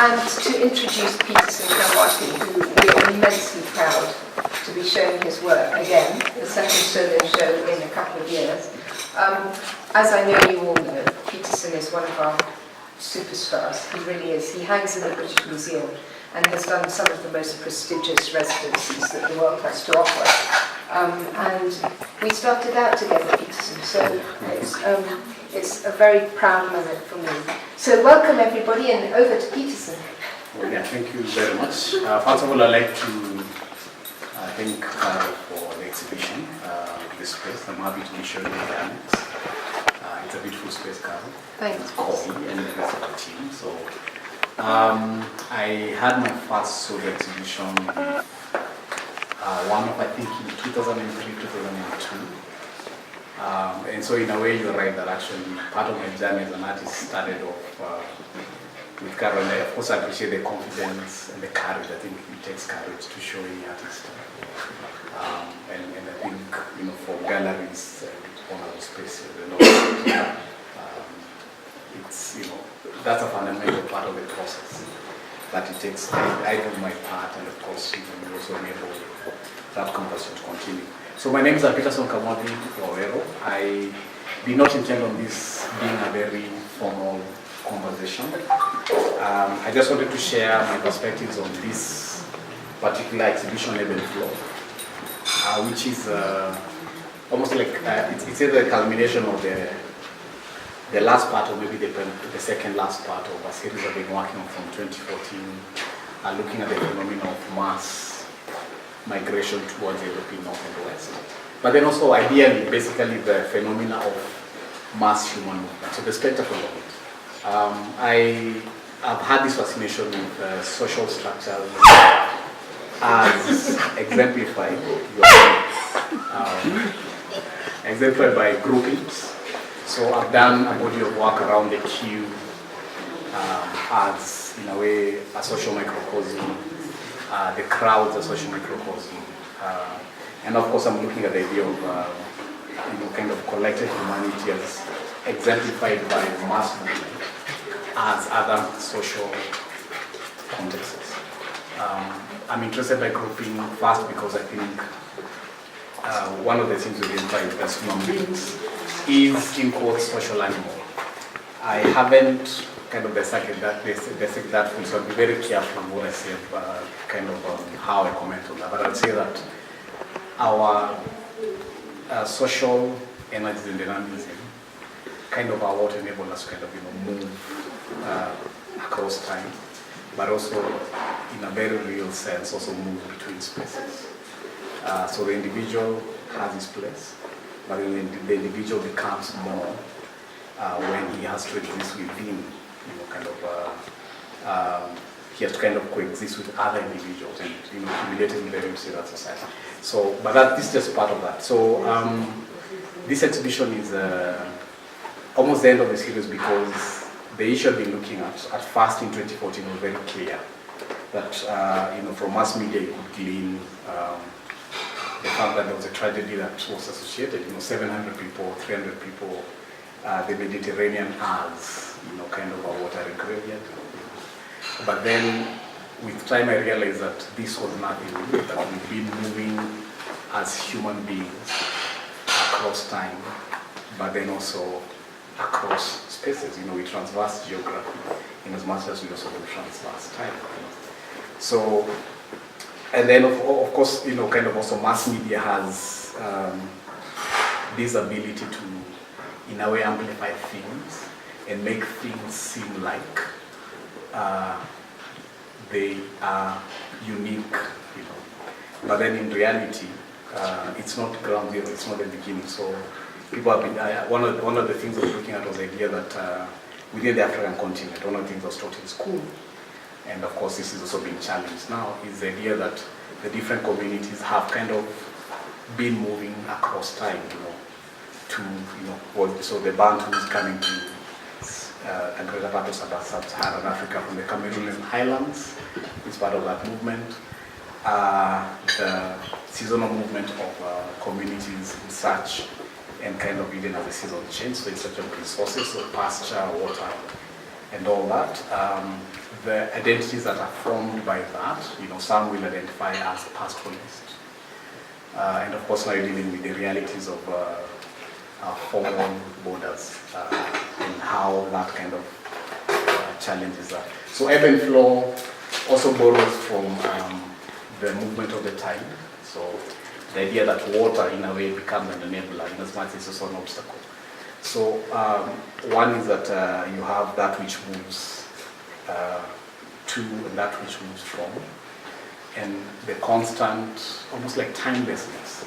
and to introduce Peterson Kamwathi, who we are immensely proud to be showing his work again, the second solo show in a couple of years. As I know you all know, Peterson is one of our superstars. He really is. He hangs in the British Museum and has done some of the most prestigious residencies that the world has to offer. And we started out together, Peterson, so it's a very proud moment for me. So welcome everybody, and over to Peterson. Yeah, thank you very much. First of all, I'd like to thank Carol for the exhibition, this space. I'm happy to be showing you the annex. It's a beautiful space, Carol. Thanks. It's cozy and the rest of the team. So I had my first solo exhibition with one of, I think, in 2003, 2002. And so in a way, you're right that actually part of my journey as an artist started off with Carol. And of course, I appreciate the confidence and the courage. I think it takes courage to show any artist. And I think, you know, for galleries and one of the spaces, it's, you know, that's a fundamental part of the process that it takes. I do my part, and of course, you also enable that conversation to continue. So my name is Peterson Kamwathi Ebb. I did not intend on this being a very formal conversation. I just wanted to share my perspectives on this particular exhibition, Ebb and Flow, which is almost like it's either the culmination of the last part, or maybe the second last part of a series I've been working on from 2014, looking at the phenomenon of mass migration towards the European North and West. But then also, ideally, basically the phenomena of mass human movement, so the spectacle of it. I have had this fascination with social structures as exemplified, exemplified by groupings. So I've done a body of work around the queue as, in a way, a social microcosm, the crowds a social microcosm. And of course, I'm looking at the idea of, you know, kind of collective humanity as exemplified by mass movement as other social contexts. I'm interested by grouping first because I think one of the things we identify as human beings is, in quotes, social animal. I haven't kind of dissected that fully, so I'll be very careful what I say, kind of how I comment on that. But I'd say that our social energies and dynamism kind of are what enable us to kind of, you know, move across time, but also in a very real sense also move between spaces. So the individual has his place, but the individual becomes more when he has to exist within, you know, kind of, he has to kind of coexist with other individuals and, you know, cumulatively let him see that society. So, but this is just part of that. So this exhibition is almost the end of the series because the issue I've been looking at first in 2014 was very clear that, you know, from mass media you could glean the fact that there was a tragedy that was associated, you know, 700 people, 300 people, the Mediterranean as, you know, kind of a watery graveyard. But then, with time I realized that this was nothing new, that we've been moving as human beings across time, but then also across spaces. You know, we transverse geography in as much as we also transverse time. You know. So, and then of course, you know, kind of also mass media has this ability to, in a way, amplify things and make things seem like they are unique, you know. But then in reality, it's not ground zero, it's not the beginning. So people have been, one of the things I was looking at was the idea that within the African continent, one of the things I was taught in school, and of course this is also being challenged now, is the idea that the different communities have kind of been moving across time, you know, to, you know, so the Bantus coming to a greater part of sub-Saharan Africa from the Cameroonian highlands is part of that movement. The seasonal movement of communities in search and kind of even as the season changes, so in search of resources, so pasture, water, and all that. The identities that are formed by that, some will identify as pastoralist. And of course now you're dealing with the realities of formal borders and how that kind of challenges that. So ebb and flow also borrows from the movement of the tide. So the idea that water in a way becomes an enabler in as much as it's also an obstacle. So one is that you have that which moves to and that which moves from, and the constant, almost like timelessness,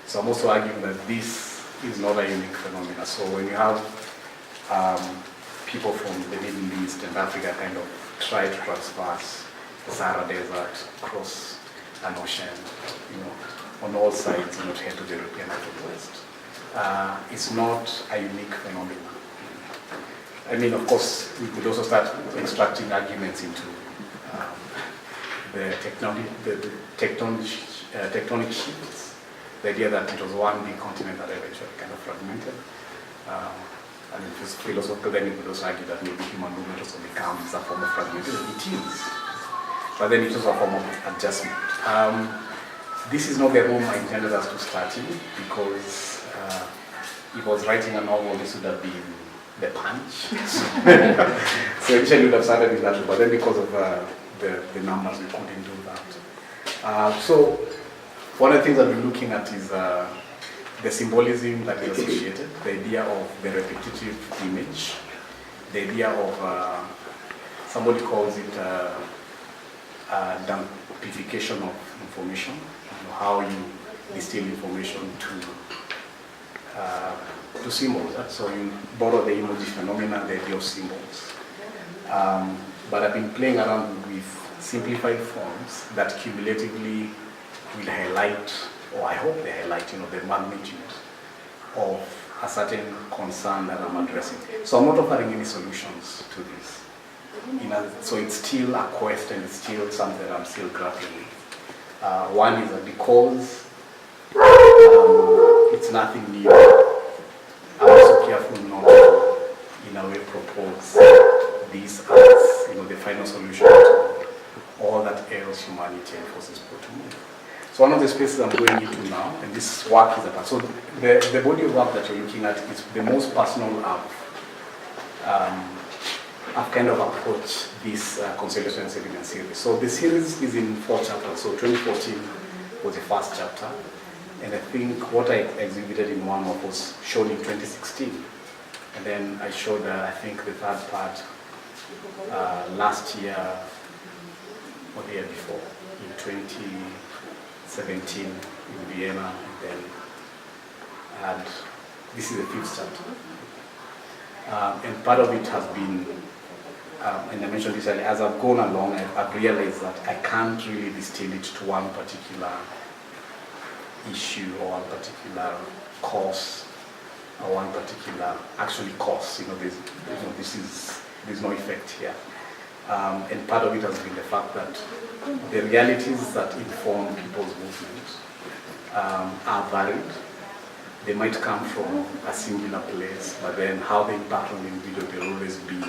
So I'm also arguing that this is not a unique phenomenon. So when you have people from the Middle East and Africa kind of try to traverse the Sahara Desert, cross an ocean, on all sides, to head to the European West. It's not a unique phenomenon. I mean, of course, we could also start extracting arguments into the tectonic shifts, the idea that it was one big continent that eventually kind of fragmented. And philosophically, then you could also argue that maybe human movement also becomes a form of fragmentation. It is, but then it's also a form of adjustment. This is not the room I intended us to start in, because if I was writing a novel, this would have been the punch. So initially we would have started in that room, but then because of the numbers, we couldn't do that. So one of the things that we're looking at is the symbolism that is associated, the idea of the repetitive image, the idea of, somebody calls it dumpification of information, how you distill information to symbols. So you borrow the emoji phenomena, the idea of symbols. But I've been playing around with simplified forms that cumulatively will highlight, or I hope they highlight, the magnitude of a certain concern that I'm addressing. So I'm not offering any solutions to this. So it's still a quest, and it's still something that I'm still grappling with. One is that because it's nothing new, I'm also careful not to, in a way, propose this as, the final solution to all that ails humanity and forces people to move. So one of the spaces I'm going into now, and this work is a part. So the body of work that you're looking at is the most personal I've kind of approached this consolidation and settlement series. So the series is in 4 chapters. So 2014 was the first chapter, and I think what I exhibited in one was shown in 2016, and then I showed I think the third part last year or the year before, in 2017 in Vienna, and then this is the 5th chapter. And part of it has been, and I mentioned this earlier, as I've gone along, I've realized that I can't really distill it to one particular issue or one particular cause or one particular cause. There's no effect here. And part of it has been the fact that the realities that inform people's movement are varied. They might come from a singular place, but then how they impact on the individual will always be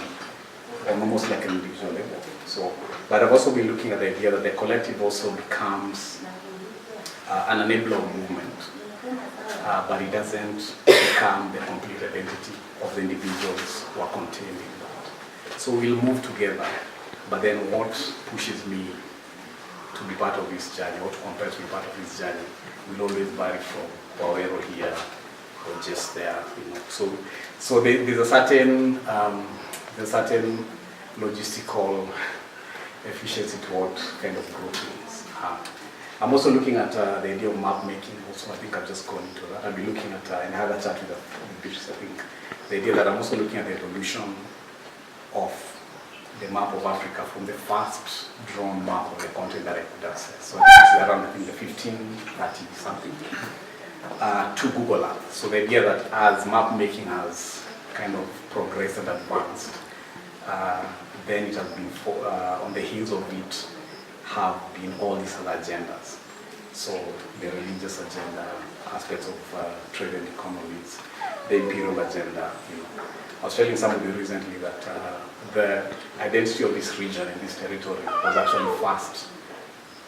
on almost like an individual level. So, but I've also been looking at the idea that the collective also becomes an enabler of movement, but it doesn't become the complete identity of the individuals who are contained in that. So we'll move together, but then what pushes me to be part of this journey, what compels to be part of this journey, will always vary from Wawero here or just there. So there's a certain logistical efficiency to what kind of growth is. I'm also looking at the idea of map making. Also, I think I've just gone into that. I'll be looking at and I had a chat with Peterson. I think the idea that I'm also looking at the evolution of the map of Africa from the first drawn map of the continent that I could access. So this is around, I think, the 1530 something to Google Earth. So the idea that as map making has kind of progressed and advanced, then it has been on the heels of it have been all these other agendas. So the religious agenda, aspects of trade and economies, the imperial agenda. I was telling somebody recently that the identity of this region and this territory was actually first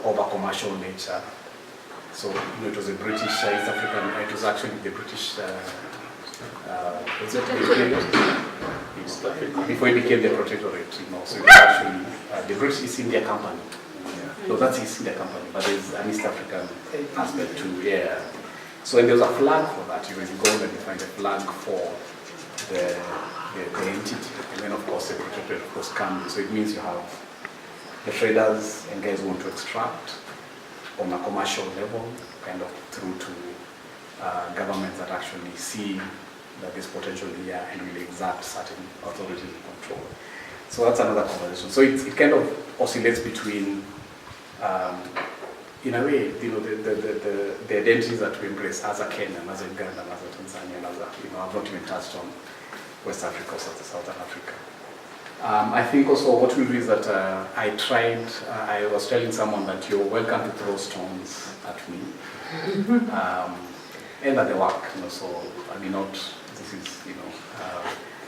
of a commercial nature. So it was a British East African, it was actually the British, was it the imperial? Before it became the protectorate, so it was actually the British East India Company. No, that's East India Company, but there's an East African aspect too, yeah. So and there's a flag for that. You go and you find a flag for the entity, and then of course the protectorate of course comes. So it means you have the traders and guys who want to extract on a commercial level, kind of through to governments that actually see that there's potential here and will exert certain authority and control. So that's another conversation. So it kind of oscillates between, in a way, the identities that we embrace as a Kenyan, as a Ugandan, as a Tanzanian, as a, I've not even touched on West Africa or Southern Africa. I think also what we do is that I was telling someone that you're welcome to throw stones at me and at the work, so I mean not, this is,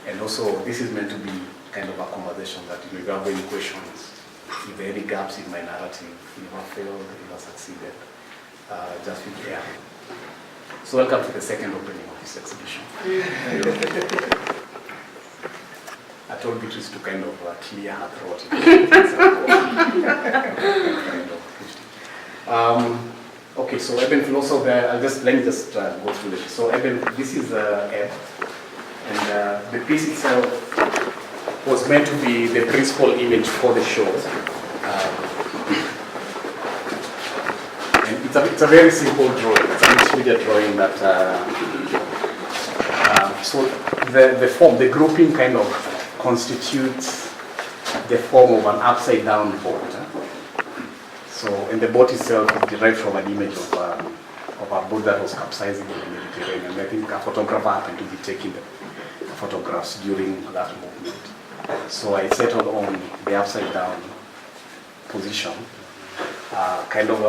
and also this is meant to be kind of a conversation that if you have any questions, if there are any gaps in my narrative, if I failed, if I succeeded, just be clear. So welcome to the second opening of this exhibition. I told Beatrice to kind of clear her throat. Okay, so Eben also there. Let me just go through this. So Eben, this is Ebb, and the piece itself was meant to be the principal image for the show. And it's a very simple drawing. It's a mixed media drawing that. So the form, the grouping kind of constitutes the form of an upside down boat. So, and the boat itself is derived from an image of a boat that was capsizing in the Mediterranean. I think a photographer happened to be taking the photographs during that movement. So I settled on the upside down position, kind of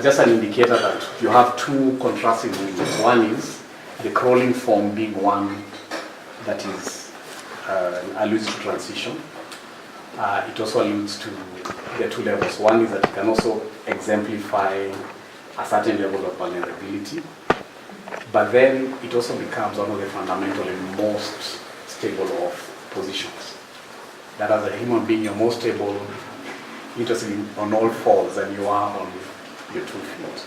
just an indicator that you have two contrasting movements. One is the crawling form being one that is alludes to transition. It also alludes to the two levels. One is that it can also exemplify a certain level of vulnerability, but then it also becomes one of the fundamental and most stable of positions. That as a human being, you're more stable, interested on all fours than you are on your 2 feet.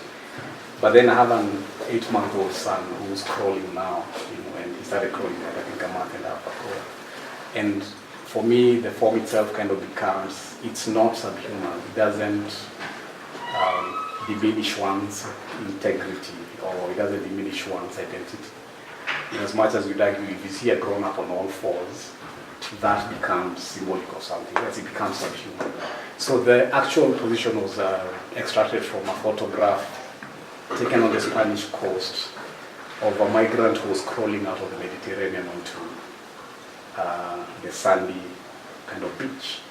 But then I have an 8-month-old son who's crawling now, and he started crawling I think a month and a half ago. And for me, the form itself kind of becomes, it's not subhuman. It doesn't diminish one's integrity, or it doesn't diminish one's identity. As much as you'd argue, if you see a grown-up on all fours, that becomes symbolic of something, as it becomes subhuman. So the actual position was extracted from a photograph taken on the Spanish coast of a migrant who was crawling out of the Mediterranean onto the sandy kind of beach.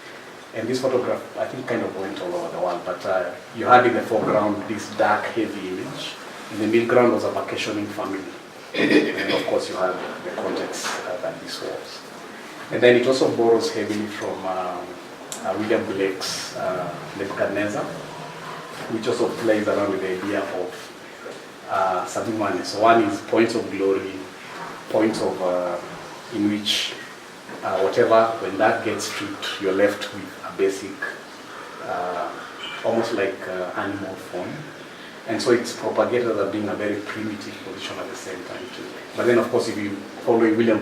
And this photograph, I think, kind of went all over the world, but you had in the foreground this dark, heavy image. In the midground was a vacationing family. And of course you had the context that this was. And then it also borrows heavily from William Blake's Nebuchadnezzar, which also plays around with the idea of subhumanity. So one is points of glory, points of in which whatever, when that gets stripped, you're left with a basic, almost like animal form. And so it's propagated as being a very primitive position at the same time too. But then of course if you follow William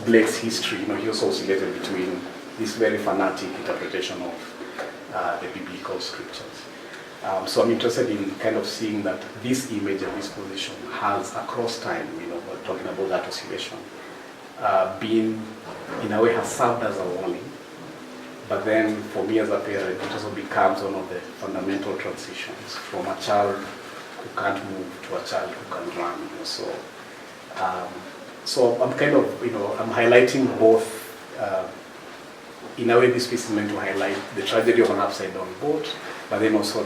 Blake's history, he also oscillated between this very fanatic interpretation of the biblical scriptures. So I'm interested in kind of seeing that this image and this position has across time, we're talking about that oscillation, been, in a way, has served as a warning. But then, for me as a parent, it also becomes one of the fundamental transitions from a child who can't move to a child who can run. So I'm kind of, I'm highlighting both. In a way, this piece is meant to highlight the tragedy of an upside-down boat, but then also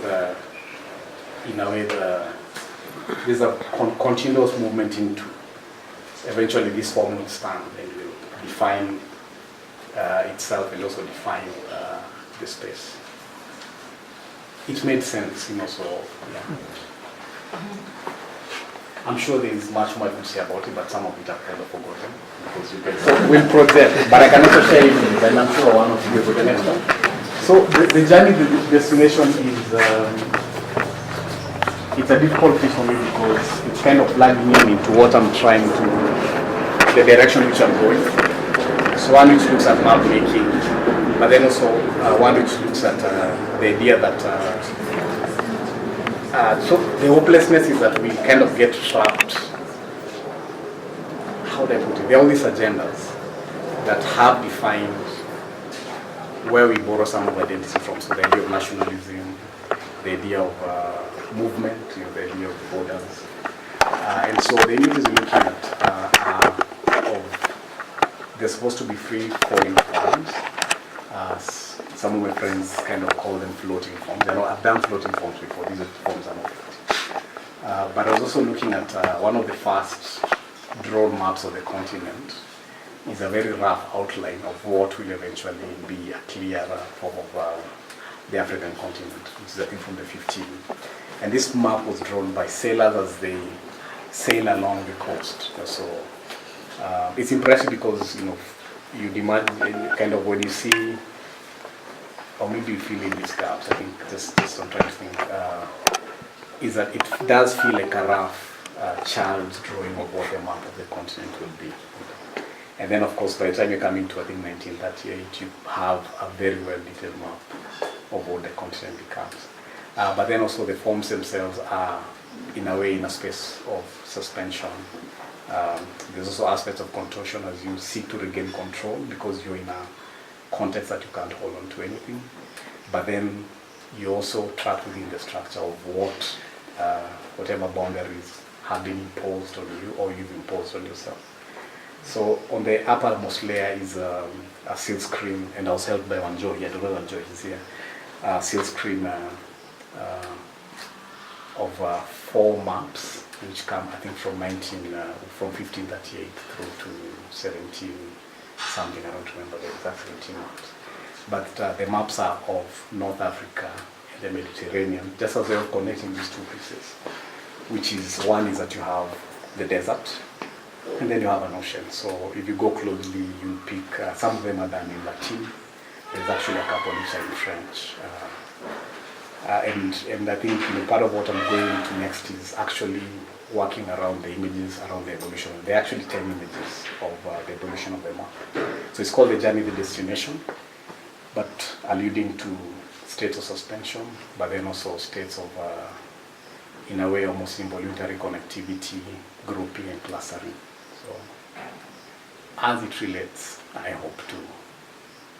there's a continuous movement into eventually this form will stand and will define itself and also define the space. It made sense, so yeah. I'm sure there is much more I could say about it, but some of it I've kind of forgotten because you guys. So we'll project, but I can also share images, and I'm sure one of you will the next one. So the journey, the destination is it's a difficult piece for me because it's kind of plugging in into what I'm trying to, the direction which I'm going. So one which looks at map making, but then also one which looks at the idea that so the hopelessness is that we kind of get trapped. How do I put it? There are all these agendas that have defined where we borrow some of identity from. So the idea of nationalism, the idea of movement, the idea of borders. And so the images we're looking at they're supposed to be free falling forms. Some of my friends kind of call them floating forms. I know I've done floating forms before. These forms are not floating. But I was also looking at one of the first drawn maps of the continent. Is a very rough outline of what will eventually be a clearer form of the African continent, which is I think from the 15th. And this map was drawn by sailors as they sail along the coast. So it's impressive because you demand kind of when you see, or maybe you feel in these gaps. I think just I'm trying to think is that it does feel like a rough child's drawing of what the map of the continent will be. And then, of course, by the time you come into, I think, 1938, you have a very well-detailed map of what the continent becomes. But then also the forms themselves are, in a way, in a space of suspension. There's also aspects of contortion as you seek to regain control because you're in a context that you can't hold on to anything. But then you also trapped within the structure of whatever boundaries have been imposed on you or you've imposed on yourself. So on the uppermost layer is a seal screen, and I was helped by Wanjohi. I don't know Wanjohi is here. Seal screen of 4 maps, which come I think from 1538 through to 17 something. I don't remember the exact 17 maps. But the maps are of North Africa and the Mediterranean, just as a way of connecting these two pieces. Which is one is that you have the desert. And then you have an ocean. So if you go closely, you pick, some of them are done in Latin. There's actually a couple which are in French. And I think part of what I'm going to next is actually working around the images, around the evolution. There are actually 10 images of the evolution of the map. So it's called the journey, the destination, but alluding to states of suspension, but then also states of, in a way, almost involuntary connectivity, grouping and clustering. So, as it relates, I hope, to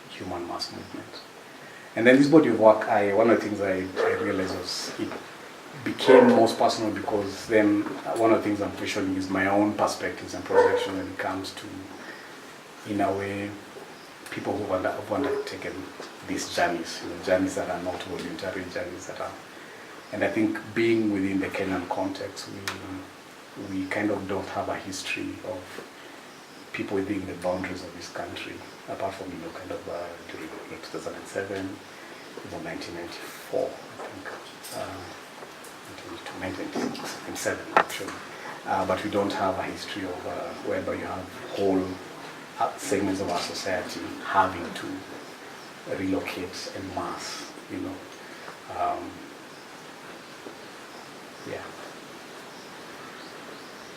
human mass movement. And then this body of work, one of the things I realized was it became most personal because then one of the things I'm questioning is my own perspectives and projection when it comes to, in a way, people who have undertaken these journeys, journeys that are not voluntary, journeys that are, and I think being within the Kenyan context, we kind of don't have a history of people within the boundaries of this country, apart from, kind of during 2007, 1994, I think, 1997, actually. But we don't have a history of whereby you have whole segments of our society having to relocate en masse, yeah.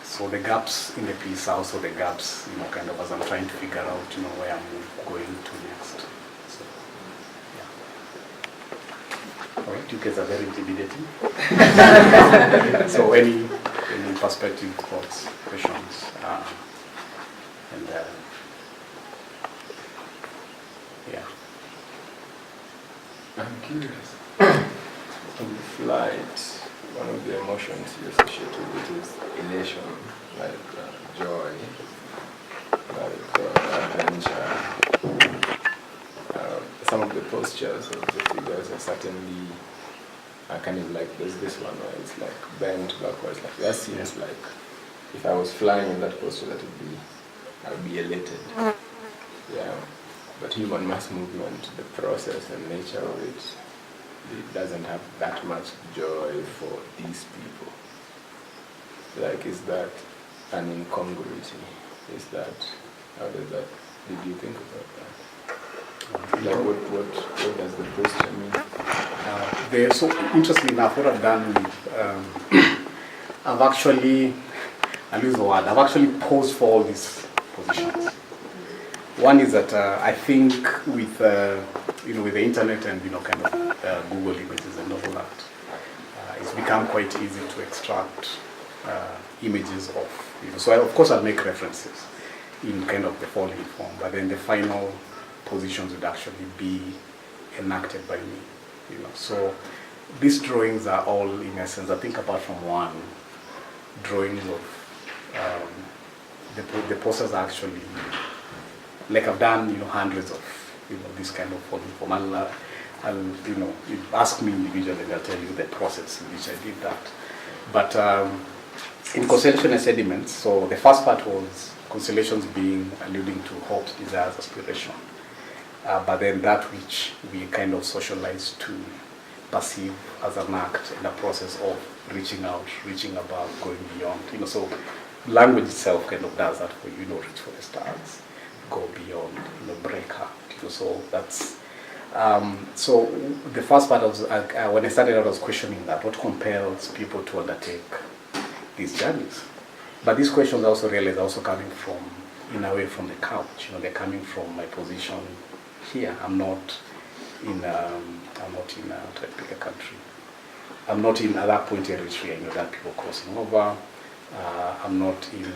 So the gaps in the piece are also the gaps, kind of as I'm trying to figure out, where I'm going to next. So, yeah. All right, you guys are very intimidating. So any perspective, thoughts, questions, and yeah. I'm curious. On the flight, one of the emotions you associate with it is elation, like joy, like adventure. Some of the postures of the figures are certainly kind of like there's this one where it's like bent backwards, like that seems like if I was flying in that coaster, I would be elated. Yeah. But human mass movement, the process and nature of it doesn't have that much joy for these people. Like, is that an incongruity? Is that, how does that, did you think about that? Like, what does the question mean? So interestingly enough, what I've done with, I've actually, I'll use the word, I've actually posed for all these positions. One is that I think with with the internet and kind of Google images and all that, it's become quite easy to extract images of. So of course I'll make references in kind of the following form, but then the final positions would actually be enacted by me. So these drawings are all, in essence, I think apart from one, drawings of the posters are actually, like I've done, hundreds of, this kind of folding form. I'll you ask me individually and I'll tell you the process in which I did that. But in constellation and sediments, so the first part was constellations being alluding to hopes, desires, aspiration. But then that which we kind of socialize to perceive as an act and a process of reaching out, reaching above, going beyond. So language itself kind of does that for you. Reach for the stars, go beyond, break out. So that's so the first part of when I started out, I was questioning that what compels people to undertake these journeys. But these questions I also realized are also coming from, in a way, from the couch. They're coming from my position here. I'm not in try to pick a country. I'm not in, at that point, Eritrea. That people crossing over. I'm not in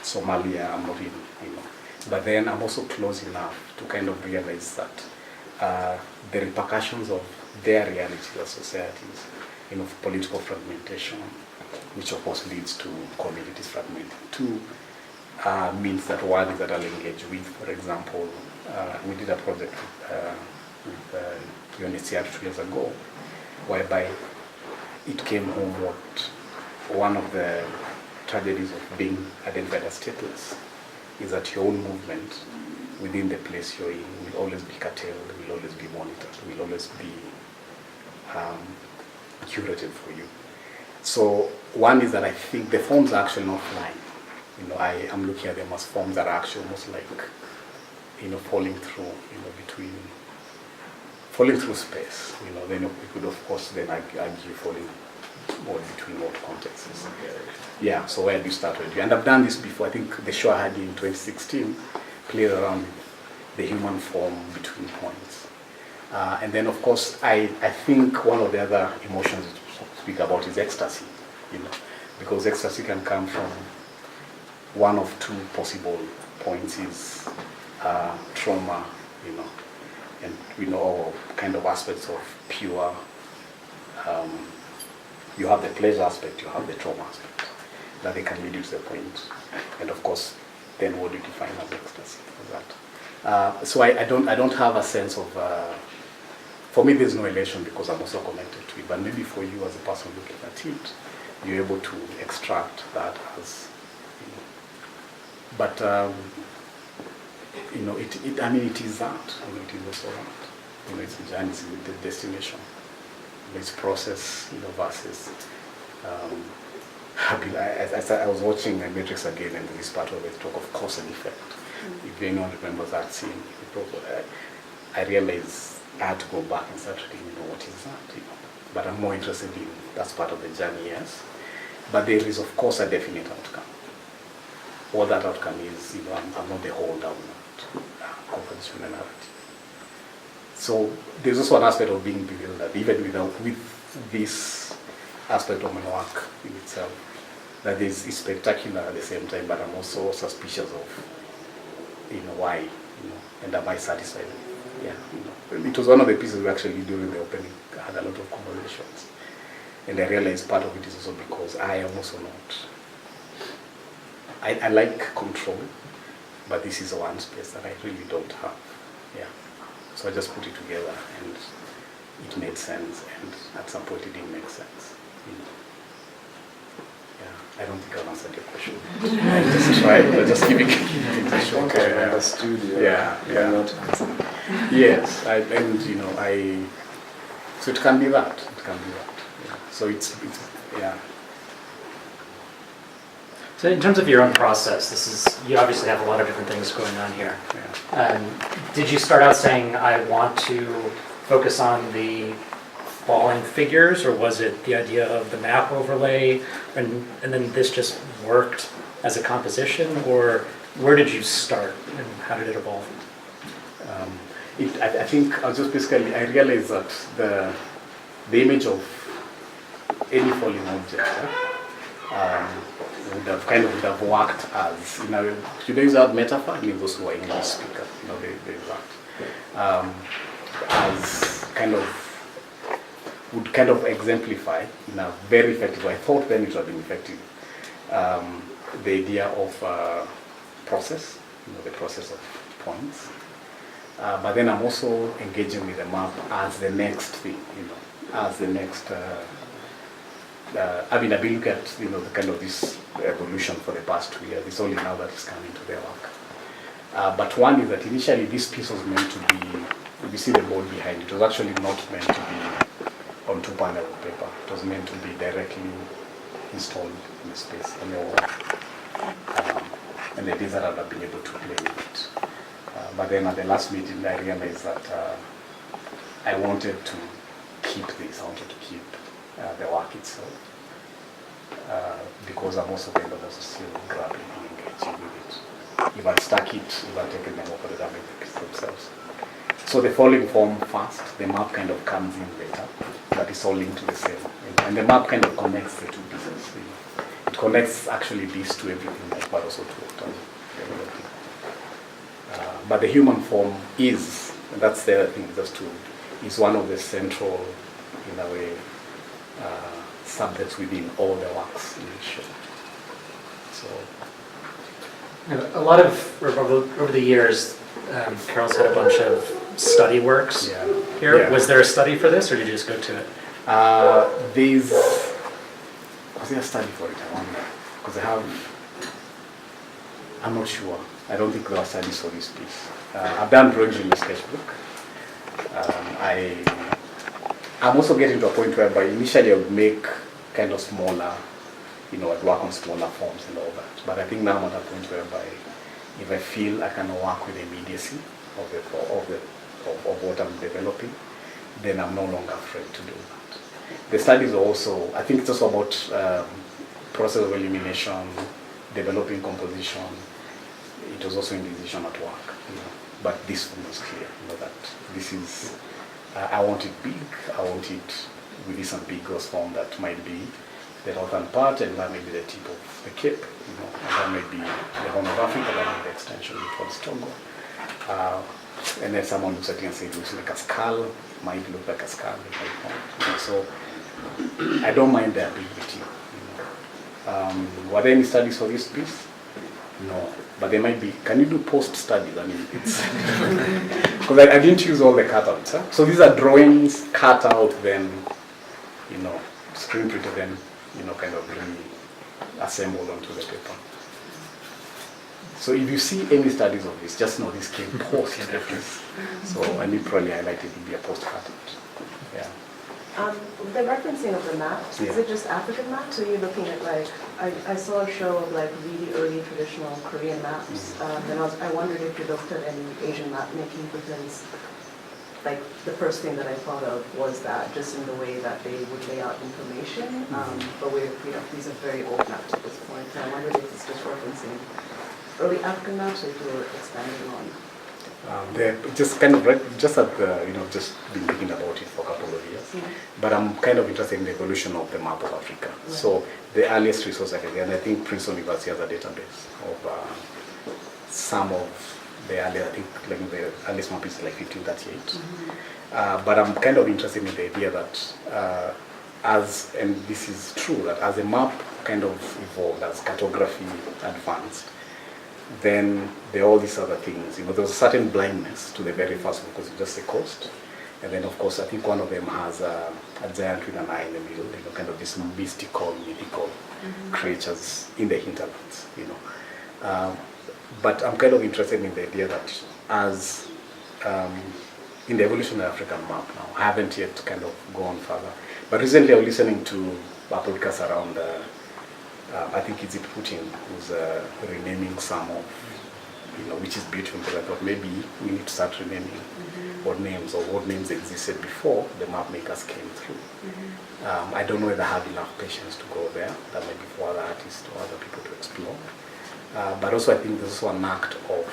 Somalia. I'm not in, But then I'm also close enough to kind of realize that the repercussions of their realities as societies, political fragmentation, which of course leads to communities fragmenting. Two means that one is that I'll engage with, for example, we did a project with UNHCR 2 years ago, whereby it came home what one of the tragedies of being identified as stateless is that your own movement within the place you're in will always be curtailed, will always be monitored, will always be curated for you. So one is that I think the forms are actually not flying. I am looking at them as forms that are actually almost like, falling through, falling through space. Then we could of course then argue falling more between what contexts. Yeah, so where do you start with? And I've done this before. I think the show I had in 2016 played around the human form between points. And then of course I think one of the other emotions to speak about is ecstasy, because ecstasy can come from one of two possible points is trauma, and we know all kind of aspects of pure, you have the pleasure aspect, you have the trauma aspect, that they can lead you to the point. And of course, then what do you define as ecstasy for that? So I don't have a sense of, for me there's no relation because I'm also connected to it, but maybe for you as a person looking at it, you're able to extract that as, but it is that, it is also that, it's a journey, it's the destination, it's process, versus, I was watching Matrix again, and this part of it talk of cause and effect. If anyone remembers that scene, I realized I had to go back and start reading, what is that, But I'm more interested in, that's part of the journey, yes. But there is, of course, a definite outcome. What that outcome is, I'm not the whole down that composition and narrative. So there's also an aspect of being bewildered, even with this aspect of my work in itself, that is spectacular at the same time, but I'm also suspicious of, why, and am I satisfied with, It was one of the pieces we actually during the opening had a lot of conversations. And I realized part of it is also because I am also not, I like control, but this is one space that I really don't have. So I just put it together and it made sense, and at some point it didn't make sense. I don't think I'll answer your question. I just try. I just give it. Okay, I understood you. Yeah, yeah. Not answer. Yes, and you know, so it can be that. It can be that. Yeah. So it's yeah. So in terms of your own process, you obviously have a lot of different things going on here. Yeah. Did you start out saying, I want to focus on the falling figures, or was it the idea of the map overlay, and then this just worked as a composition, or where did you start and how did it evolve? I think I realized that the image of any falling object would have worked as, you know, today use that metaphor, I mean those who are English speakers, you know, they worked as would kind of exemplify in a very effective way. I thought then it would have been effective. The idea of process, you know, the process of points. But then I'm also engaging with the map as the next thing, you know, as the next. I mean, I've been looking at, you know, the kind of this evolution for the past 2 years. It's only now that it's coming to their work. But one is that initially this piece was meant to be. You see the board behind it. It was actually not meant to be on 2 panels of paper. It was meant to be directly installed in the space on your wall. And the designer had been able to play with it. But then at the last meeting, I realized that I wanted to keep this. I wanted to keep the work itself. Because I'm also kind of also still grappling and engaging with it. If I stack it, if I take them over the damage the pieces themselves. So the falling form first, the map kind of comes in later, but it's all linked to the same. And the map kind of connects the 2 pieces. It connects actually these to everything, but also to it. But the human form is, and that's the other thing, is one of the central, in a way, subjects within all the works in the show. So, A lot of, over the years, Carol's had a bunch of study works here. Yeah. Was there a study for this, or did you just go to it? Was there a study for it? I wonder. Because I'm not sure. I don't think there are studies for this piece. I've done drawings in the sketchbook. I'm also getting to a point whereby initially I would make kind of smaller, you know, I'd work on smaller forms and all that. But I think now I'm at a point whereby if I feel I can work with the immediacy of what I'm developing, then I'm no longer afraid to do that. The studies are also, I think it's also about process of elimination, developing composition. It was also in decision at work, you know. But this one was clear, you know, that this is, I want it big, I want it with this ambiguous form that might be the northern part, and that may be the tip of the cape, you know, and that may be the Horn of Africa, that may be the extension towards Togo. And then someone looks at it and says it looks like a skull, might look like a skull, it might not. You know, so I don't mind the ambiguity. You know. Were there any studies for this piece? No, but there might be. Can you do post studies? I mean, it's because I didn't use all the cutouts. Huh? So these are drawings cut out, then, you know, screen printed, then, you know, kind of assembled onto the paper. So if you see any studies of this, just know this came post the piece. So I need probably highlight it would be a post cutout. Yeah. The referencing of the maps, is it just African maps, or are you looking at, like, I saw a show of like really early traditional Korean maps, and I wondered if you looked at any Asian map making, because like the first thing that I thought of was that just in the way that they would lay out information, but these are very old maps at this point, so I wondered if it's just referencing early African maps, or if you were expanding on. They're just kind of just at the, you know, just been thinking about it for a couple of years. But I'm kind of interested in the evolution of the map of Africa. Yeah. So the earliest resource I can get, and I think Princeton University has a database of some of the earlier, I think like the earliest map is like 1538. But I'm kind of interested in the idea that and this is true, that as the map kind of evolved, as cartography advanced, then there are all these other things. You know, there was a certain blindness to the very first one because it's just a coast. And then, of course, I think one of them has a giant with an eye in the middle, kind of this mythical creatures in the hinterlands, But I'm kind of interested in the idea that as in the evolution of the African map now, I haven't yet kind of gone further. But recently I was listening to a podcast around, I think it's Putin who's renaming some of, which is beautiful, because I thought maybe we need to start renaming what names existed before the map makers came through. I don't know whether I have enough patience to go there. That may be for other artists or other people to explore. But also I think this is an act of,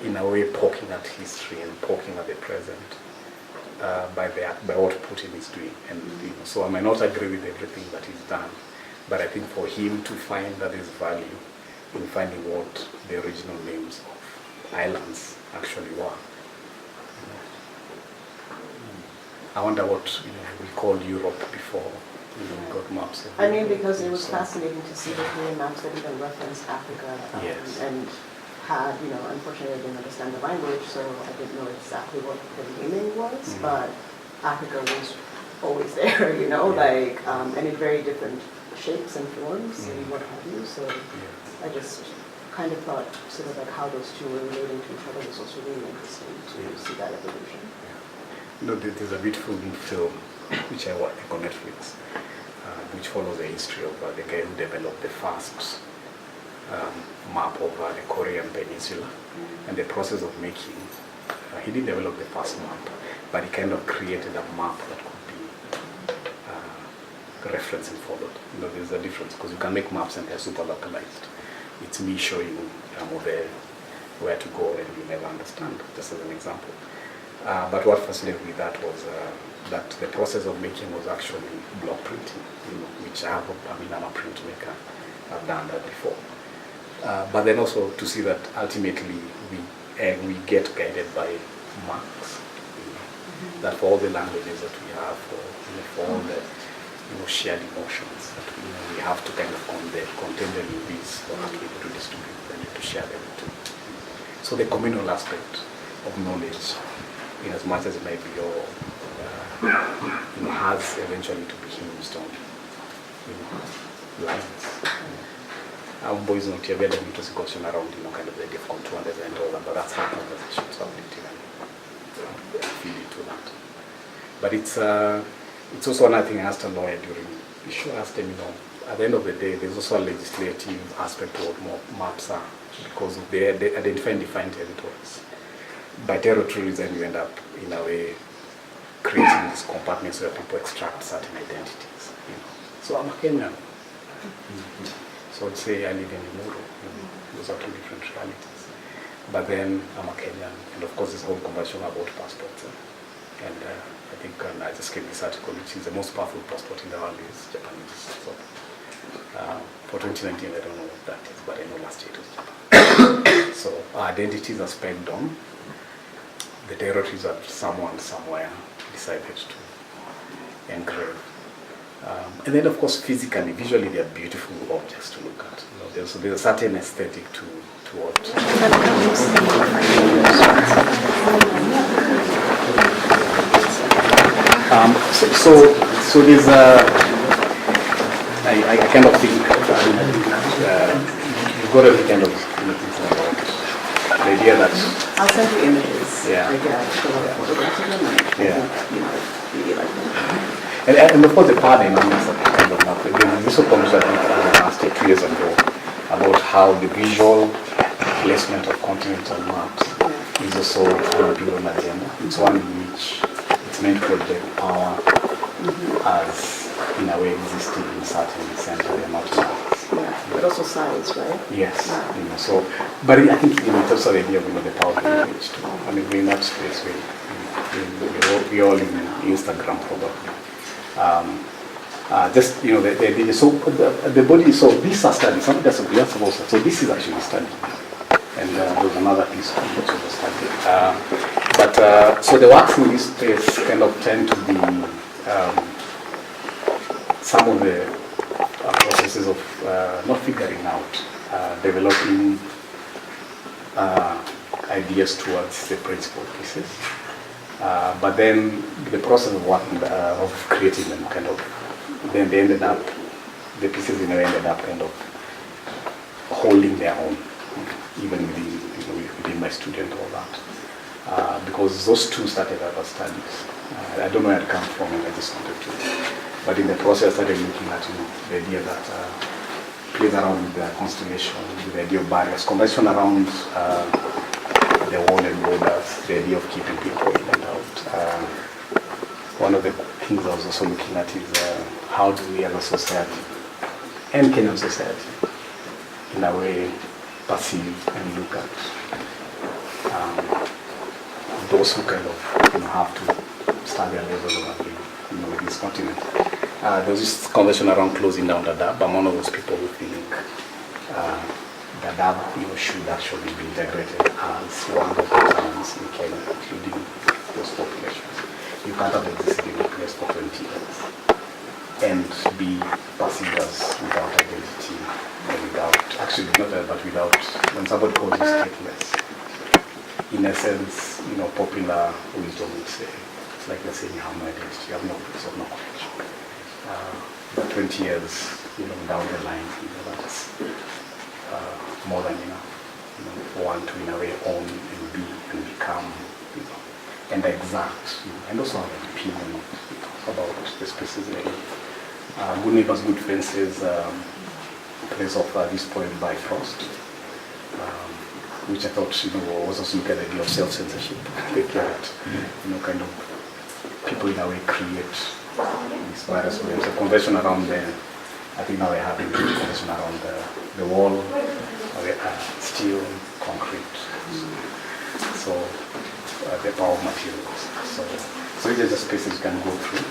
in a way, poking at history and poking at the present by what Putin is doing. And so I might not agree with everything that he's done, but I think for him to find that there's value in finding what the original names of islands actually were. I wonder what we called Europe before we got maps. I mean, because it was fascinating to see the Korean maps that even referenced Africa Yes. and had, unfortunately I didn't understand the language, so I didn't know exactly what the naming was, but Africa was always there, and in very different shapes and forms and what have you. So I just kind of thought sort of like how those two were relating to each other was also really interesting to see that evolution. There's a beautiful film which I watched on Netflix, which follows the history of the guy who developed the first map of the Korean Peninsula, and the process of making. He didn't develop the first map, but he kind of created a map that could be referenced and followed. There's a difference, because you can make maps and they're super localized. It's me showing where to go and you never understand, just as an example. But what fascinated me that was that the process of making was actually block printing, which I'm a printmaker. I've done that before. But then also to see that ultimately we get guided by marks. That for all the languages that we have, for all the shared emotions that we have to kind of contain them in these for us to be able to distribute them and to share them too. So the communal aspect of knowledge, in as much as it may be has eventually to be hinged on lines. Our boys not here, we had a discussion around kind of the idea of contour and design and all that, but that's our conversation, so I didn't even feed into that. But it's also another thing I asked a lawyer during the show. I asked him, at the end of the day, there's also a legislative aspect to what maps are, because they identify and define territories. By territories, then you end up, in a way, creating these compartments where people extract certain identities. So I'm a Kenyan. So I'd say I live in Limuru. Those are two different realities. But then I'm a Kenyan, and of course this whole conversation about passports. And I think I just came this article, which is the most powerful passport in the world is Japanese. So for 2019, I don't know what that is, but I know last year it was Japan. So our identities are spelled on the territories that someone somewhere decided to engrave. And then, of course, visually, they are beautiful objects to look at. There's a certain aesthetic to what. So there's I kind of think you've got to be kind of thinking about the idea that I'll send you images. Yeah. Photographs of them. Really like them. And of course the power dynamics of kind of map. There's also conversation I think last year, 2 years ago, about how the visual placement of continental maps is also on a bigger agenda. It's one in which it's meant to project power as, in a way, existing in certain center and not in others. Yeah, but also size, right? Yes. But I think it's also the idea of the power of language too. We're in that space we're all in Instagram probably. The body. So these are studies. So this is actually a study, and there's another piece which is a study. So the works in this space kind of tend to be some of the processes of not figuring out, developing ideas towards the principal pieces. But then the process of working, of creating them kind of, then they ended up, the pieces in a way ended up kind of holding their own, even within, within my studio and all that. Because those two started as studies. I don't know where it comes from, and I just wanted to. But in the process, I started looking at the idea that plays around with the constellation, with the idea of barriers, convention around the wall and borders, the idea of keeping people in and out. One of the things I was also looking at is how do we as a society, and Kenyan society, in a way, perceive and look at those who kind of have to start their level of with this continent. There was this conversation around closing down the Dab. I'm one of those people who think the Dab should actually be integrated as one of the towns in Kenya, including those populations. You can't have existed in a place for 20 years and be perceived as without identity and without, actually not that, but without, when somebody calls you stateless, in essence, popular wisdom would say, it's like they're saying you have no identity, you have no place of no connection. But 20 years, down the line, that's more than enough, for one to in a way own and be and become, and exact, and also have an opinion about the spaces. Good Neighbors, Good Fences, place of this poem by Frost, which I thought was also look at the idea of self-censorship. They that kind of people in a way create these various ways. A convention around I think now they have a convention around the wall, steel, concrete. So the power of materials. So it is a space that you can go through.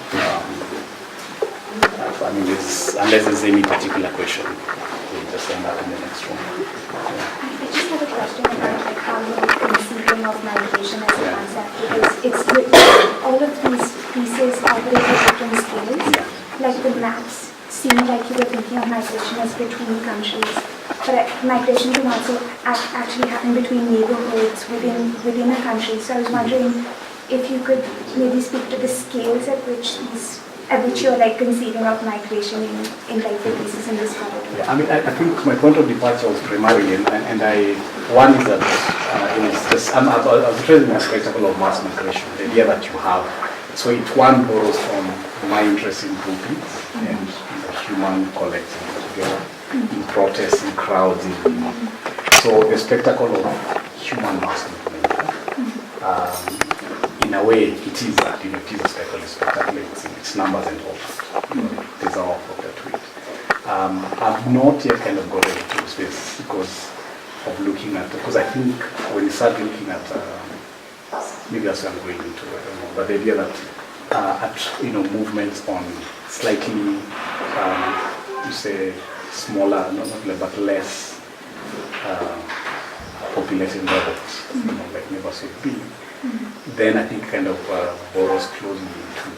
Unless there's any particular question, we'll just end up in the next room. I just have a question about how you're conceiving of migration as a concept, because all of these pieces operate at different scales. Like the maps seem like you were thinking of migration as between countries, but migration can also actually happen between neighborhoods within a country. So I was wondering if you could maybe speak to the scales at which you're conceiving of migration in the pieces in this corridor. Yeah, I think my point of departure was primarily, one is that I was interested in the spectacle of mass migration, the idea that you have. So one borrows from my interest in groupings and human collecting together in protests, in crowds, so the spectacle of human mass movement. In a way, it is that, it is a spectacle, it's numbers and all that. There's all of that to it. I've not yet kind of got into space because of looking at, because I think when you start looking at, maybe that's what I'm going into, I don't know, but the idea that at, movements on slightly, you say, smaller, but less populated levels, like neighbors would be, then I think kind of borrows closely into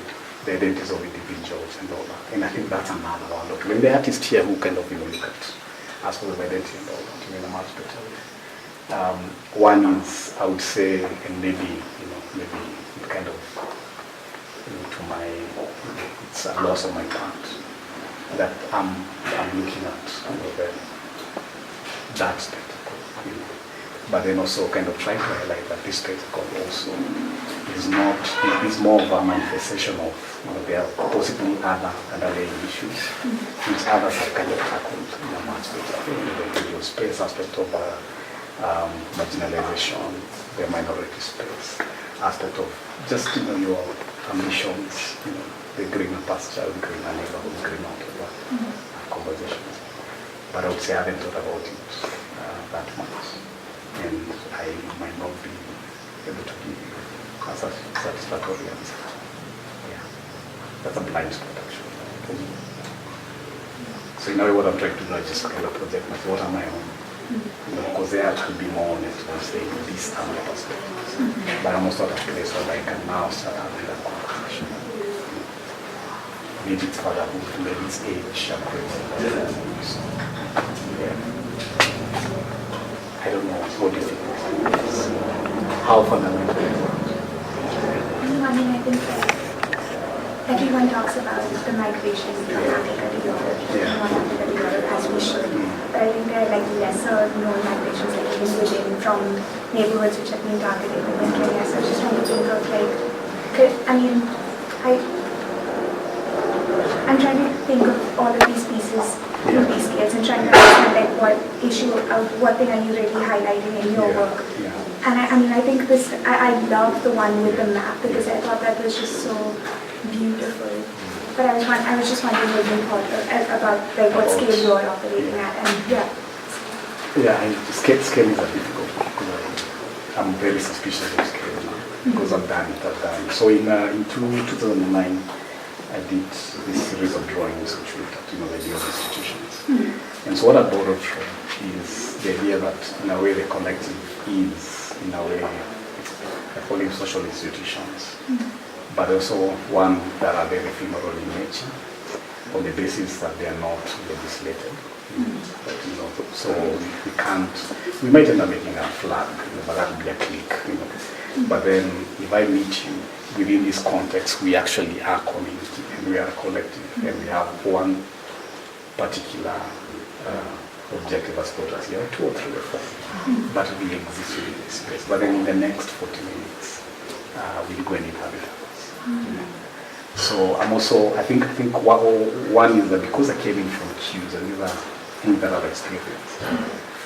the identities of individuals and all that. And I think that's another one. When the artist here who kind of look at aspects of identity and all that in a much better way. One is, I would say, and maybe it kind of to my, it's a loss of my part that I'm looking at that spectacle. But then also kind of trying to highlight that this spectacle also is not, is more of a manifestation of, there are possibly other underlying issues which others have kind of tackled in a much better way. The individual space aspect of marginalization, the minority space aspect of just, your ambitions, the greener pasture, the greener neighborhood, greener whatever conversations. But I would say I haven't thought about it that much. And I might not be able to give you a satisfactory answer. Yeah, that's a blind spot actually. So in a way what I'm trying to do is just kind of project myself, what am I on? Because there could be more honest when saying these are my perspectives. But I'm also at a place where I can now start having that conversation. Maybe it's fatherhood, maybe it's age, I'm crazy. So, yeah. I don't know, what do you think? How fundamental is it? think everyone talks about the migration from Africa to Europe, Yeah. from North Africa to Europe, as we should. But I think there are like lesser known migrations, like even within from neighborhoods which have been targeted within Kenya. So I was just trying to think of like, I'm trying to think of all of these pieces through these scales and trying to understand like what issue, what thing are you really highlighting in your work. Yeah. And I think this, I love the one with the map because I thought that was just so beautiful. But I was just wondering what you thought about like what scale you're operating at, and yeah. Yeah, scale is a difficult because I'm very suspicious of scale now because I've done it. So in 2009, I did this series of drawings which looked at the idea of institutions. And so what I borrowed from is the idea that in a way the collective is in a way I call it social institutions, but also one that are very ephemeral in nature on the basis that they are not legislated. But, so we might end up making a flag, but that would be a click. But then if I meet you within this context, we actually are community and we are collective and we have one particular objective as put as here, 2 or 3 or 4, but we exist within this space. But then in the next 40 minutes, we'll go and inhabit others. So I'm also, I think one is that because I came in from Q's and these are things that I've experienced,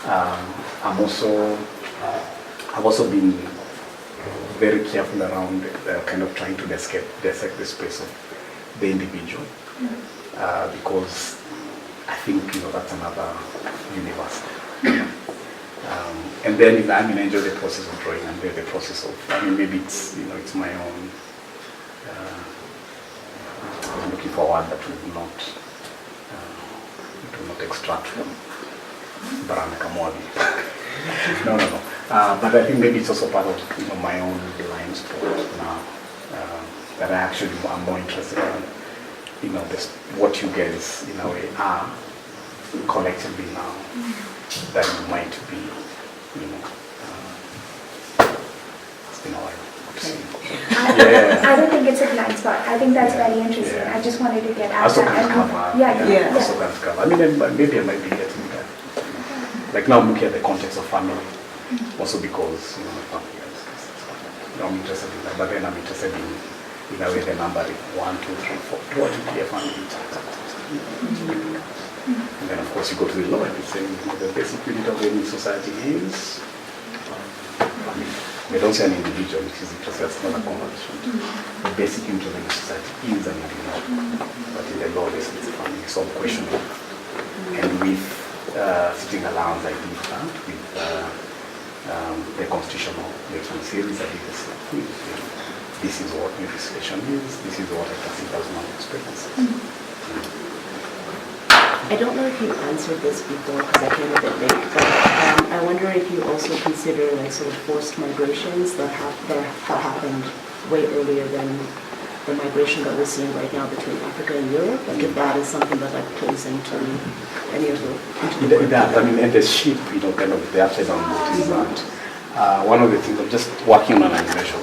I've also been very careful around kind of trying to dissect the space of the individual, because I think that's another universe. And then I enjoy the process of drawing and the process of, maybe it's it's my own. I'm looking for a word that will not extract from Peterson Kamwathi. No. But I think maybe it's also part of my own blind spot now that I actually am more interested in what you guys in a way are collectively now than you might be. It's been a while. I don't think it's a blind spot. I think that's very interesting. I just wanted to get at that. Also can't cover. Maybe I might be getting that. Like now I'm looking at the context of family, also because my family is I'm interested in that. But then I'm interested in a way the number 1, 2, 3, 4. What would be a family? And then of course you go to the law and you say the basic unit of any society is family. They don't say an individual, which is interesting, that's not a conversation. The basic unit of any society is an individual, but in the law they say it's a family, so I'm questioning. And with sitting around like this, with the constitutional legislation series, I did the same thing. This is what legislation is, this is what I consider as my experience. I don't know if you answered this before because I came a bit late, but I wonder if you also consider like sort of forced migrations that have happened way earlier than the migration that we're seeing right now between Africa and Europe. Like if that is something that plays into any of the work. And the sheep, kind of the upside down boat is that one of the things I'm just working on an animation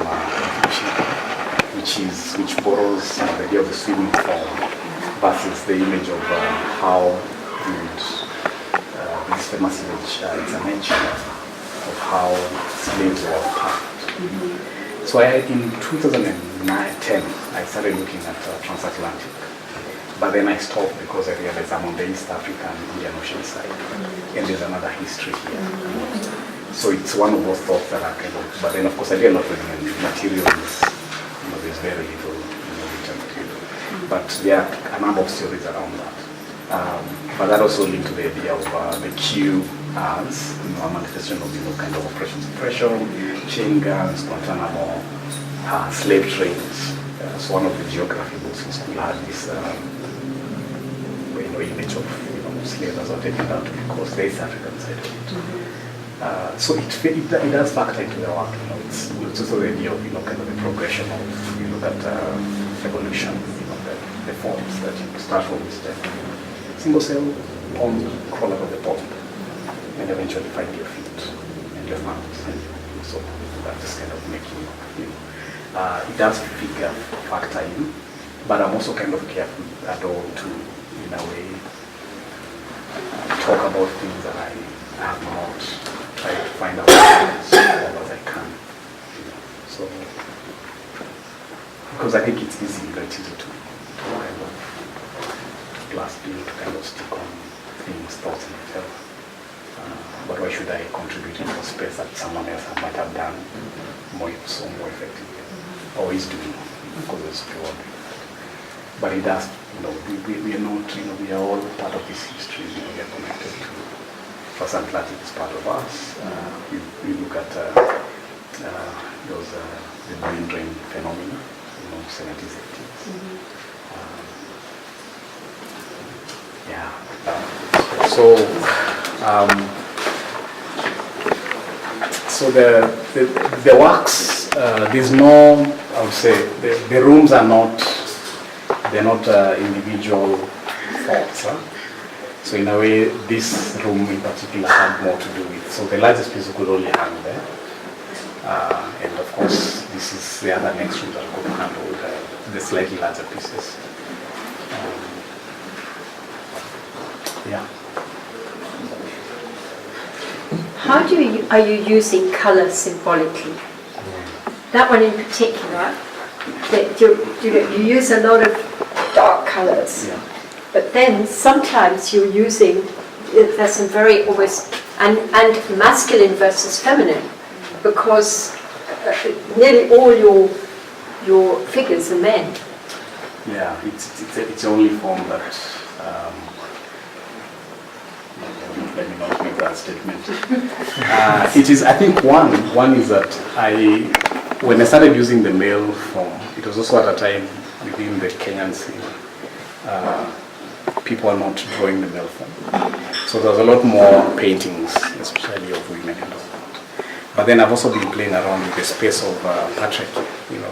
which borrows the idea of the swimming form versus the image of how this famous image, it's an etching of how slaves were packed. So in 2010, I started looking at transatlantic, but then I stopped because I realized I'm on the East African Indian Ocean side, and there's another history here. So it's one of those thoughts that I kind of, but then of course I did a lot with materials, there's very little written material. But there are a number of stories around that. But that also linked to the idea of the Q as a manifestation of kind of oppression suppression, chain gangs, Guantanamo, slave trades. So one of the geography books in school had this image of slaves as were taken down to the coast, the East African side of it. So it does factor into the work. It's also the idea of kind of the progression of you look at evolution. The forms that you start from this single cell pond, crawl out of the pond, and eventually find your feet and your mouth. So that's just kind of making it does factor in, but I'm also kind of careful at all to, in a way, talk about things that I have not tried to find out as well as I can. So, because I think it's easy, very easy to kind of blast you, to kind of stick on things, thoughts, and whatever. But why should I contribute into a space that someone else might have done more effectively, or is doing, because it's reward. But it does, we are not, we are all part of this history. We are connected to transatlantic is part of us. We look at those the brain drain phenomena, 70s, 80s. Yeah. So the works, there's no, I would say, the rooms are not, they're not individual thoughts. Huh? So in a way, this room in particular had more to do with, so the largest piece could only hang there. And of course, this is the other next room that could handle the slightly larger pieces. Yeah. How are you using color symbolically? That one in particular, that you use a lot of dark colors, Yeah. but then sometimes you're using, there's some very almost, and masculine versus feminine, because nearly all your figures are men. Yeah, it's the only form that, let me not make that statement. It is, I think one is that when I started using the male form, it was also at a time within the Kenyan scene, people are not drawing the male form. So there was a lot more paintings, especially of women and all that. But then I've also been playing around with the space of patriarchy,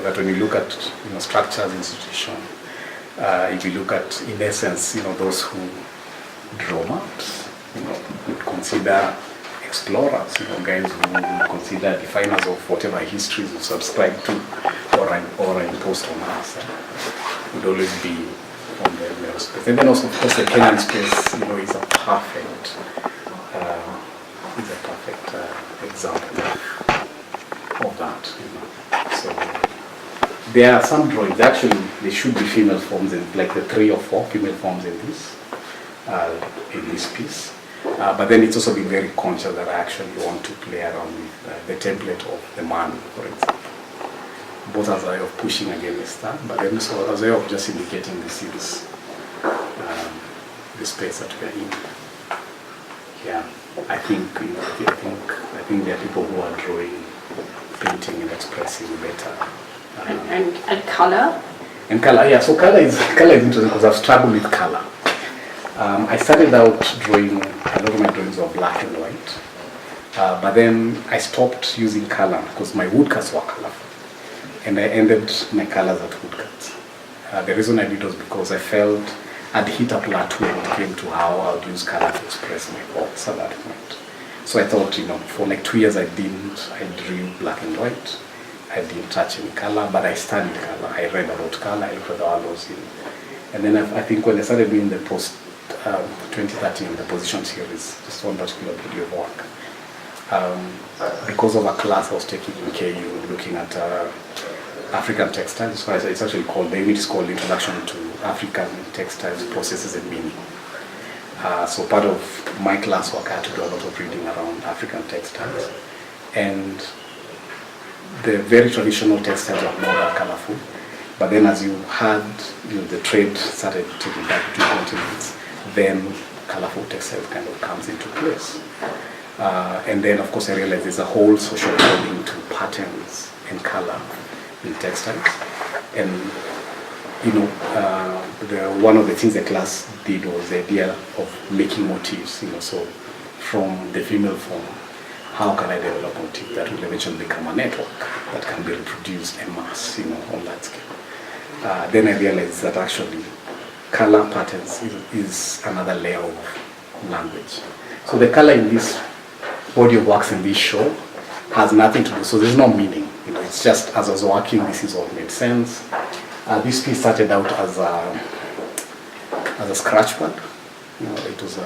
that when you look at structures, institutions, if you look at, in essence, those who draw maps, would consider explorers, guys who would consider definers of whatever histories you subscribe to or imposed on us, would always be from the male space. And then also, of course, the Kenyan space, is a perfect example of that. So there are some drawings. Actually, there should be female forms, like the 3 or 4 female forms in this piece. But then it's also been very conscious that I actually want to play around with the template of the man, for example. Both as a way of pushing against that, but then also as a way of just indicating this is the space that we are in. Yeah, I think there are people who are drawing, painting, and expressing better. And color? And color, yeah. So color is interesting because I've struggled with color. I started out drawing, a lot of my drawings were black and white, but then I stopped using color because my woodcuts were colorful, and I ended my colors at woodcuts. The reason I did was because I felt I'd hit a plateau when it came to how I would use color to express my thoughts at that point. So I thought, for like 2 years I drew black and white. I didn't touch any color, but I studied color. I read about color, I looked at the allos in. And then I think when I started doing the 2013, the position series, just one particular body of work, because of a class I was taking in KU, looking at African textiles. So it's actually called, the unit is called Introduction to African Textiles, Processes and Meaning. So part of my class work, I had to do a lot of reading around African textiles. And the very traditional textiles are not that colorful. But then as you had, the trade started taking back to continents, then colorful textiles kind of comes into place. And then of course I realized there's a whole social coding to patterns and color in textiles. And one of the things the class did was the idea of making motifs, so from the female form, how can I develop a motif that will eventually become a network that can be reproduced en masse, on that scale. Then I realized that actually color patterns is another layer of language. So the color in this body of works in this show has nothing to do, so there's no meaning. You know, it's just as I was working, this is what made sense. This piece started out as a scratch pad. You know, it was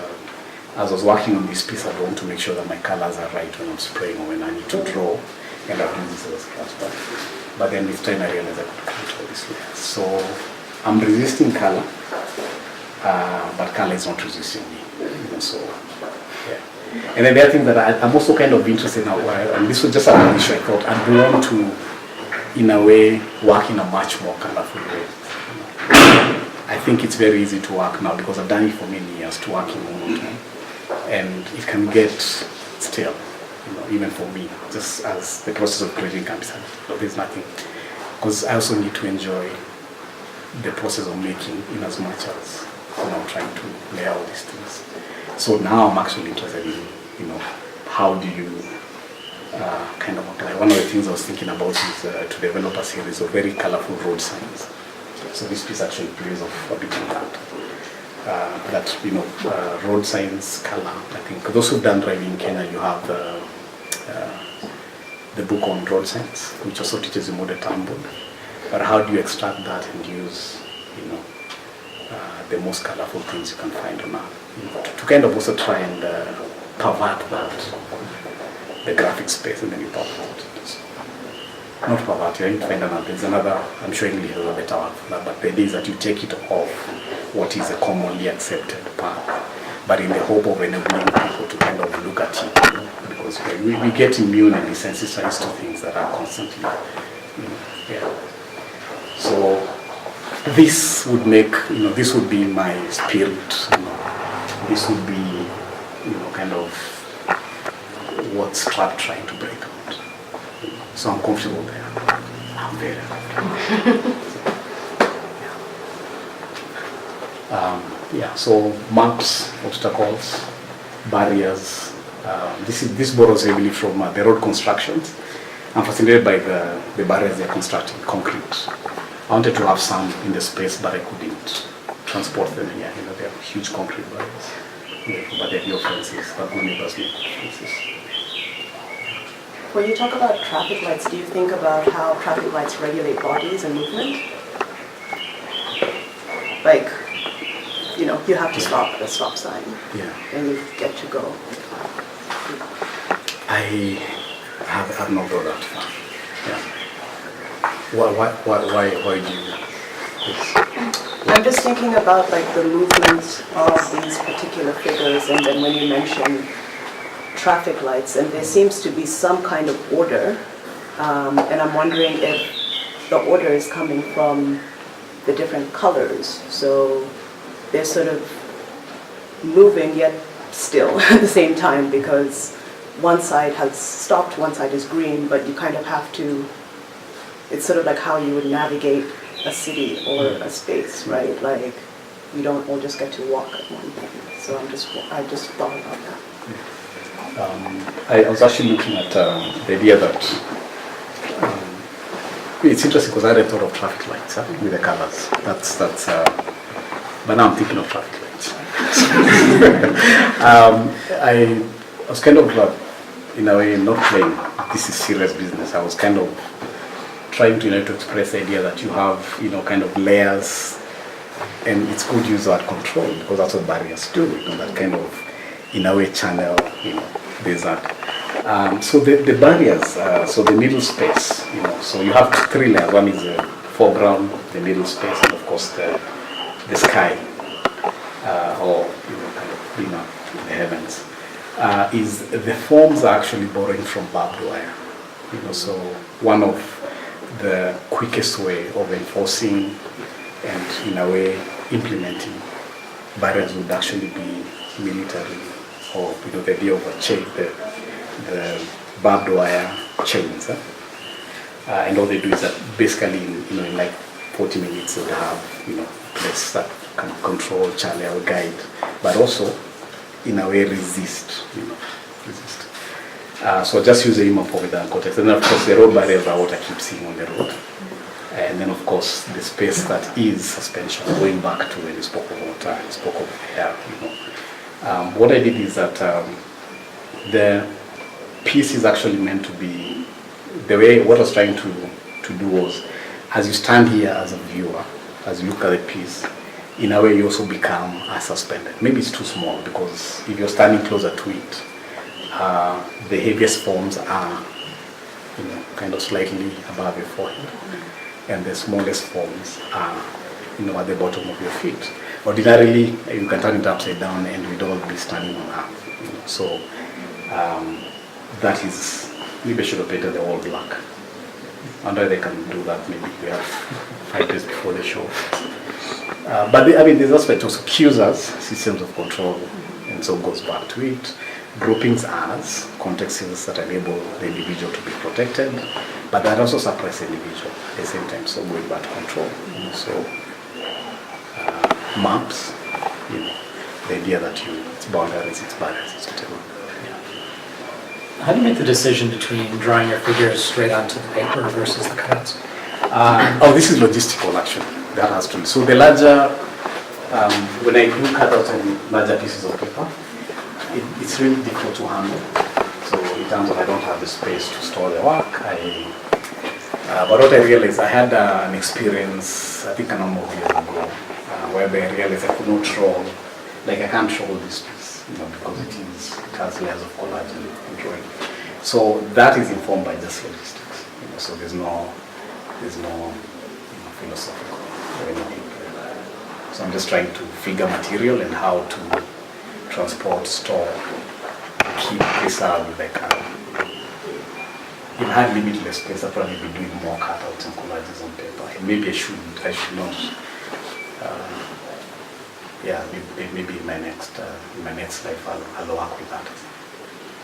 as I was working on this piece, I want to make sure that my colors are right when I'm spraying or when I need to draw, and I've used this as a scratch pad. But then with time I realized I could create all these layers. So I'm resisting color, but color is not resisting me. Even so, yeah. And then the other thing that I'm also kind of interested in, and this was just an issue I thought, I'd want to, in a way, work in a much more colorful way. I think it's very easy to work now because I've done it for many years, to work in monotone. And it can get stale, you know, even for me, just as the process of creating can be said. There's nothing, because I also need to enjoy the process of making in as much as, you know, trying to lay out these things. So now I'm actually interested in, you know, how do you kind of apply. One of the things I was thinking about is to develop a series of very colorful road signs. So this piece actually plays off a bit on that. That, you know, road signs, color. I think those who've done driving in Kenya, you have the book on road signs, which also teaches you more the term board. But how do you extract that and use, you know, the most colorful things you can find on earth, you know, to kind of also try and pervert that, the graphic space, and then you pervert it. Not pervert, you need to find another. There's another, I'm sure English has a better word for that, but the idea is that you take it off what is a commonly accepted path, but in the hope of enabling people to kind of look at it, you know, because we get immune and desensitized to things that are constantly, you know, yeah. So this would make, you know, this would be my spirit, you know, this would be, you know, kind of what's trying to break out. You know. So I'm comfortable there. I'm there. Yeah, so maps, obstacles, barriers. This borrows heavily from the road constructions. I'm fascinated by the barriers they're constructing, concrete. I wanted to have some in the space, but I couldn't transport them here. You know, they are huge concrete barriers. Yeah, but they're your fences, but good neighbors make fences. When you talk about traffic lights, do you think about how traffic lights regulate bodies and movement? Like, you know, you have to stop at a stop sign, Yeah. and you get to go. I have not gone that far. Yeah. Why do you? Yes. I'm just thinking about like the movement of these particular figures, and then when you mention traffic lights, and there seems to be some kind of order, and I'm wondering if the order is coming from the different colors. So they're sort of moving yet still at the same time, because one side has stopped, one side is green, but you kind of have to, it's sort of like how you would navigate a city or a space, right? Like, you don't all just get to walk at one thing. So I just thought about that. I was actually looking at the idea that it's interesting because I hadn't thought of traffic lights with the colors. But now I'm thinking of traffic lights. I was kind of, in a way, not playing this is serious business. I was kind of trying to, you know, to express the idea that you have, you know, kind of layers, and it's good use of control, because that's what barriers do, you know, that kind of, in a way, channel, you know, there's that. So the barriers, so the middle space, you know, so you have three layers. One is the foreground, the middle space, and of course the sky, or, you know, kind of, you know, the heavens. Is the forms are actually borrowing from barbed wire. You know, so one of the quickest way of enforcing and, in a way, implementing barriers would actually be military, or, you know, the idea of a chain, the barbed wire chains. And all they do is that basically, you know, in like 40 minutes they would have, you know, place that can control, channel, guide, but also, in a way, resist, you know, resist. So just use the human for the context. And then, of course, the road barriers are what I keep seeing on the road. And then, of course, the space that is suspension, going back to when you spoke of water, you spoke of air, you know. What I did is that the piece is actually meant to be the way what I was trying to do was, as you stand here as a viewer, as you look at the piece, in a way you also become suspended. Maybe it's too small because if you're standing closer to it, the heaviest forms are, kind of slightly above your forehead, and the smallest forms are, at the bottom of your feet. Ordinarily, you can turn it upside down and we'd all be standing on earth. So that is, maybe I should have painted the all black. I wonder they can do that. Maybe we have 5 days before the show. But this aspect also cues us systems of control, and so goes back to it. Groupings as contexts that enable the individual to be protected, but that also suppress the individual at the same time. So going back to control. So maps, the idea that it's boundaries, it's barriers, it's whatever. How do you make the decision between drawing your figures straight onto the paper versus the cutouts? This is logistical actually. That has to be. So the larger, when I do cutouts on larger pieces of paper, it's really difficult to handle. So in terms of I don't have the space to store the work. But what I realized, I had an experience, I think a number of years ago, whereby I realized I could not roll, like I can't roll this piece, because it has layers of collage and drawing. So that is informed by just logistics. So there's no philosophical or anything. So I'm just trying to figure material and how to transport, store, keep, preserve, like if I had limitless space, I'd probably be doing more cutouts and collages on paper. And maybe I should not. Maybe in my next life I'll work with that.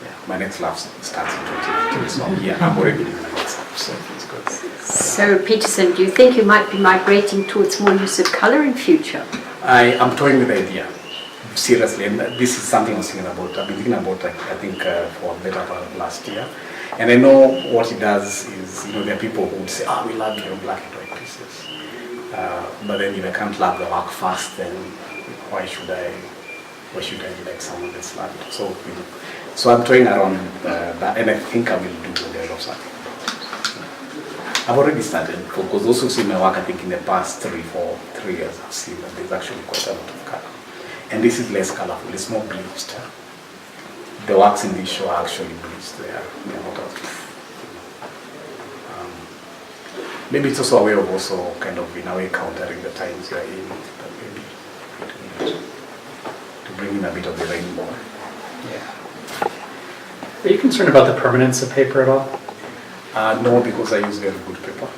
Yeah, my next life starts in 2019, so I'm already in my next life, so it's good. So Peterson, do you think you might be migrating towards more use of colour in future? I am toying with the idea, seriously, and this is something I was thinking about. I've been thinking about, I think, for a better part of last year. And I know what it does is, there are people who would say, we love your black and white pieces. But then if I can't love the work first, then why should I be like someone that's loved? So I'm toying around that, and I think I will do a lot of something. I've already started, because those who see my work, I think in the past 3 years, I've seen that there's actually quite a lot of color. And this is less colorful, it's more bleached. The works in this show are actually bleached. They're not as maybe it's also a way of also kind of in a way countering the times we are in, but maybe to bring in a bit of the rainbow. Yeah. Are you concerned about the permanence of paper at all? No, because I use very good paper.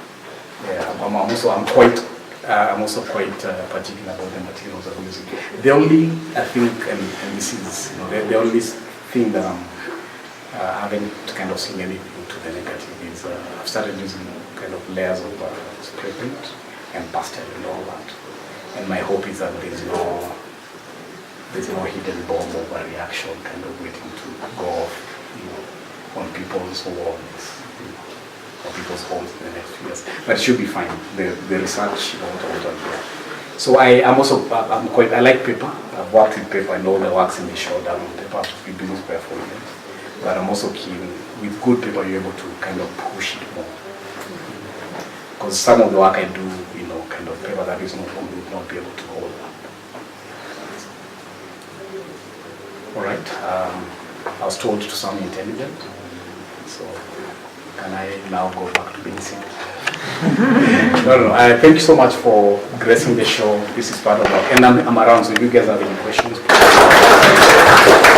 Yeah, I'm also quite particular about the materials I'm using. The only, I think, and this is the only thing that I'm haven't kind of seen anything to the negative is I've started using kind of layers of spray paint and pastel and all that. And my hope is that there's no hidden bomb of a reaction kind of waiting to go off, on people's walls, or people's homes in the next few years. But it should be fine. The research, So I like paper. I've worked with paper. I know the works in the show done on paper. We do this for it. But I'm also keen, with good paper, you're able to kind of push it more. Because some of the work I do, kind of paper that is not on, would not be able to hold that. All right. I was told to sound intelligent. So can I now go back to being simple? No. Thank you so much for gracing the show. This is part of it. And I'm around, so if you guys have any questions, please.